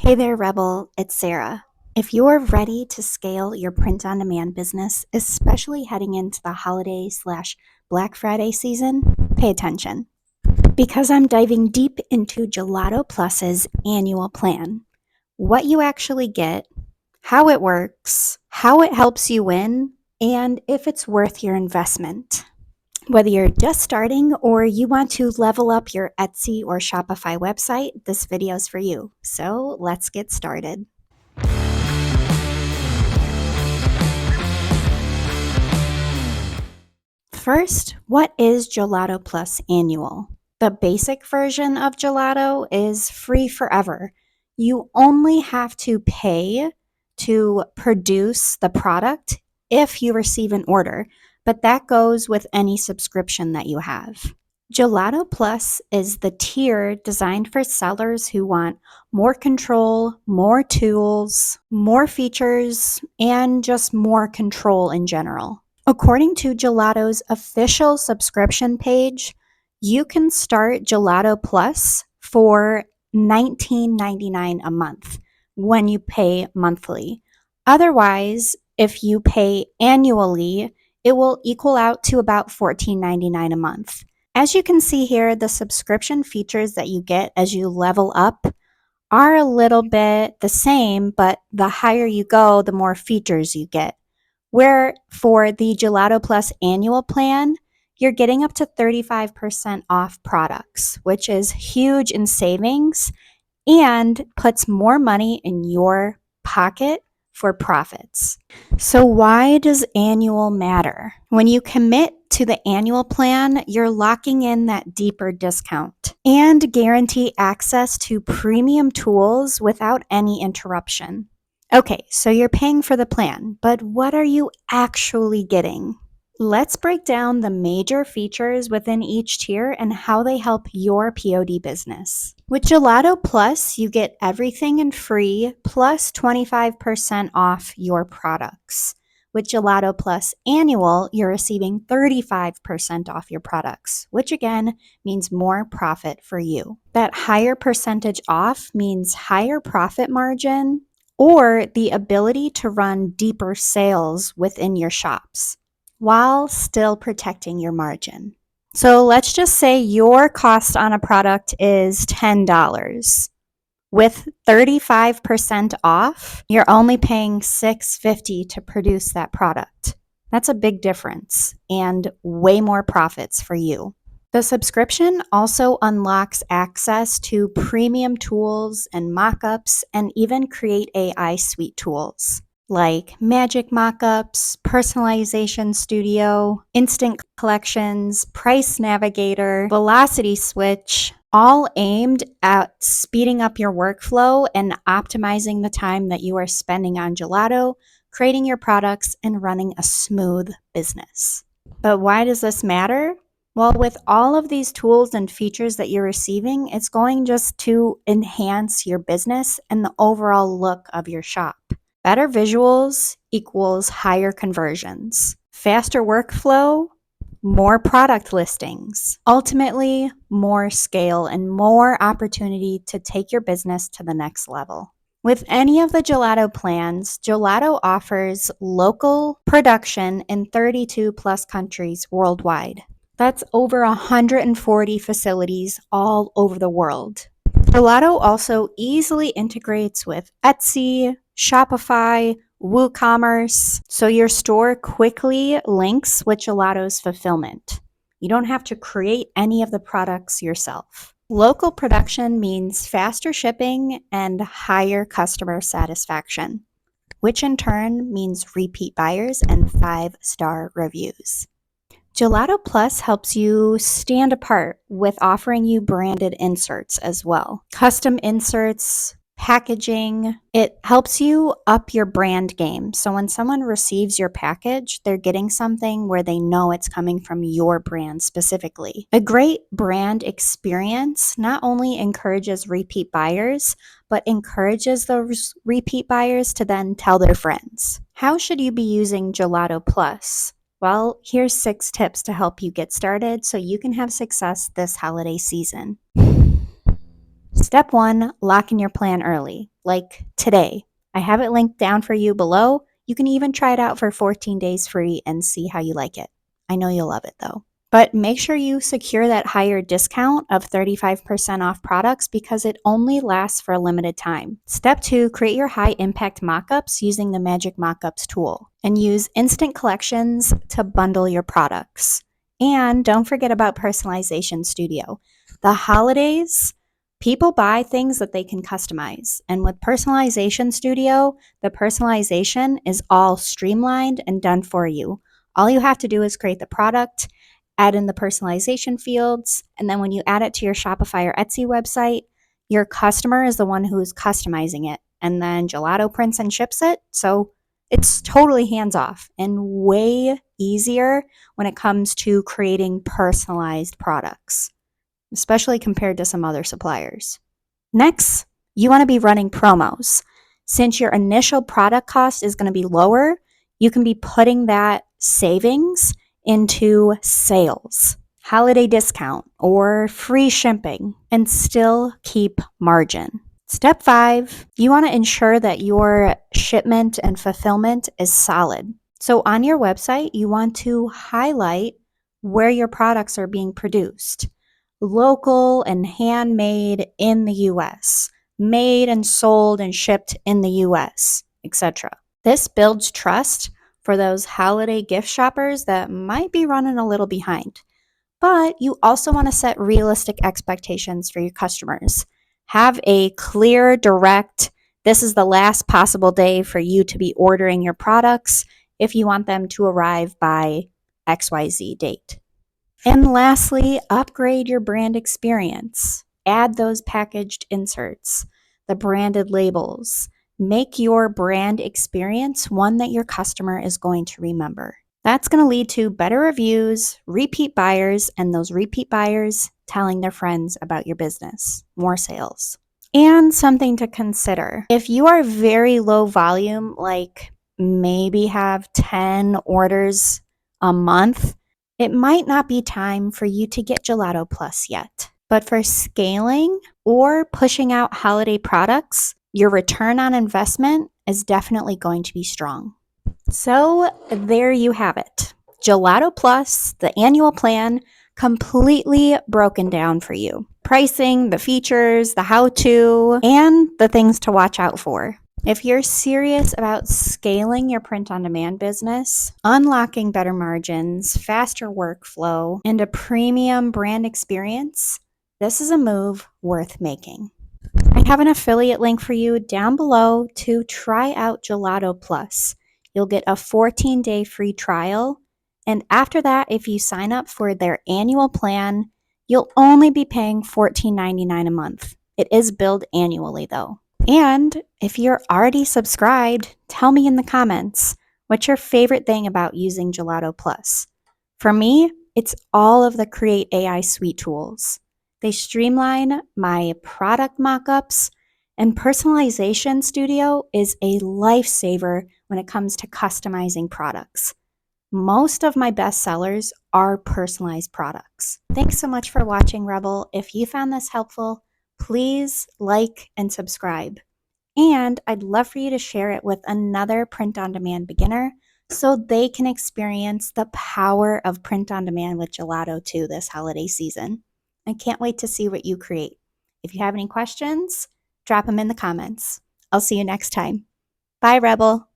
Hey there, Rebel. It's Sarah. If you're ready to scale your print-on-demand business, especially heading into the holiday/Black Friday season, pay attention. Because I'm diving deep into Gelato Plus's annual plan. What you actually get, how it works, how it helps you win, and if it's worth your investment. Whether you're just starting or you want to level up your Etsy or Shopify website, this video is for you. So let's get started. First, what is Gelato Plus Annual? The basic version of Gelato is free forever. You only have to pay to produce the product if you receive an order, but that goes with any subscription that you have. Gelato Plus is the tier designed for sellers who want more control, more tools, more features, and just more control in general. According to Gelato's official subscription page, you can start Gelato Plus for $19.99 a month when you pay monthly. Otherwise, if you pay annually, it will equal out to about $14.99 a month. As you can see here, the subscription features that you get as you level up are a little bit the same, but the higher you go, the more features you get. Where for the Gelato Plus annual plan, you're getting up to 35% off products, which is huge in savings and puts more money in your pocket for profits. So why does annual matter? When you commit to the annual plan, you're locking in that deeper discount and guarantee access to premium tools without any interruption. Okay, so you're paying for the plan, but what are you actually getting? Let's break down the major features within each tier and how they help your POD business. With Gelato Plus, you get everything in free plus 25% off your products. With Gelato Plus Annual, you're receiving 35% off your products, which again means more profit for you. That higher percentage off means higher profit margin or the ability to run deeper sales within your shops while still protecting your margin. So let's just say your cost on a product is $10. With 35% off, you're only paying $6.50 to produce that product. That's a big difference and way more profits for you. The subscription also unlocks access to premium tools and mockups and even Create AI suite tools like Magic Mockups, Personalization Studio, Instant Collections, Price Navigator, Velocity Switch, all aimed at speeding up your workflow and optimizing the time that you are spending on Gelato, creating your products, and running a smooth business. But why does this matter? Well, with all of these tools and features that you're receiving, it's going just to enhance your business and the overall look of your shop. Better visuals equals higher conversions. Faster workflow, more product listings. Ultimately, more scale and more opportunity to take your business to the next level. With any of the Gelato plans, Gelato offers local production in 32 plus countries worldwide. That's over 140 facilities all over the world. Gelato also easily integrates with Etsy, Shopify, WooCommerce, so your store quickly links with Gelato's fulfillment. You don't have to create any of the products yourself. Local production means faster shipping and higher customer satisfaction, which in turn means repeat buyers and 5-star reviews. Gelato Plus helps you stand apart with offering you branded inserts as well. Custom inserts, packaging, it helps you up your brand game. So when someone receives your package, they're getting something where they know it's coming from your brand specifically. A great brand experience not only encourages repeat buyers, but encourages those repeat buyers to then tell their friends. How should you be using Gelato Plus? Well, here's 6 tips to help you get started so you can have success this holiday season. Step 1, lock in your plan early. like today. I have it linked down for you below. You can even try it out for 14 days free and see how you like it. I know you'll love it though. But make sure you secure that higher discount of 35% off products because it only lasts for a limited time. Step 2, create your high impact mockups using the Magic Mockups tool and use instant collections to bundle your products. And don't forget about Personalization Studio. The holidays, people buy things that they can customize. And with Personalization Studio, the personalization is all streamlined and done for you. All you have to do is create the product, add in the personalization fields, and then when you add it to your Shopify or Etsy website, your customer is the one who's customizing it. And then Gelato prints and ships it. So it's totally hands off and way easier when it comes to creating personalized products, especially compared to some other suppliers. Next, you want to be running promos. Since your initial product cost is going to be lower, you can be putting that savings into sales, holiday discount, or free shipping, and still keep margin. Step 5, you want to ensure that your shipment and fulfillment is solid. So on your website, you want to highlight where your products are being produced. Local and handmade in the US, made and sold and shipped in the US, etc. This builds trust for those holiday gift shoppers that might be running a little behind. But you also want to set realistic expectations for your customers. Have a clear, direct, this is the last possible day for you to be ordering your products if you want them to arrive by XYZ date. And lastly, upgrade your brand experience. Add those packaged inserts, the branded labels. Make your brand experience one that your customer is going to remember. That's going to lead to better reviews, repeat buyers, and those repeat buyers telling their friends about your business. More sales. And something to consider. If you are very low volume, like maybe have 10 orders a month, it might not be time for you to get Gelato Plus yet. But for scaling or pushing out holiday products, your return on investment is definitely going to be strong. So there you have it. Gelato Plus, the annual plan, completely broken down for you. Pricing, the features, the how-to, and the things to watch out for. If you're serious about scaling your print-on-demand business, unlocking better margins, faster workflow, and a premium brand experience, this is a move worth making. I have an affiliate link for you down below to try out Gelato Plus. You'll get a 14-day free trial, and after that, if you sign up for their annual plan, you'll only be paying $14.99 a month. It is billed annually though. And if you're already subscribed, tell me in the comments, what's your favorite thing about using Gelato Plus? For me, it's all of the Create AI suite tools. They streamline my product mockups, and Personalization Studio is a lifesaver when it comes to customizing products. Most of my best sellers are personalized products. Thanks so much for watching, Rebel. If you found this helpful, please like and subscribe. And I'd love for you to share it with another print-on-demand beginner so they can experience the power of print-on-demand with Gelato too this holiday season. I can't wait to see what you create. If you have any questions, drop them in the comments. I'll see you next time. Bye, Rebel.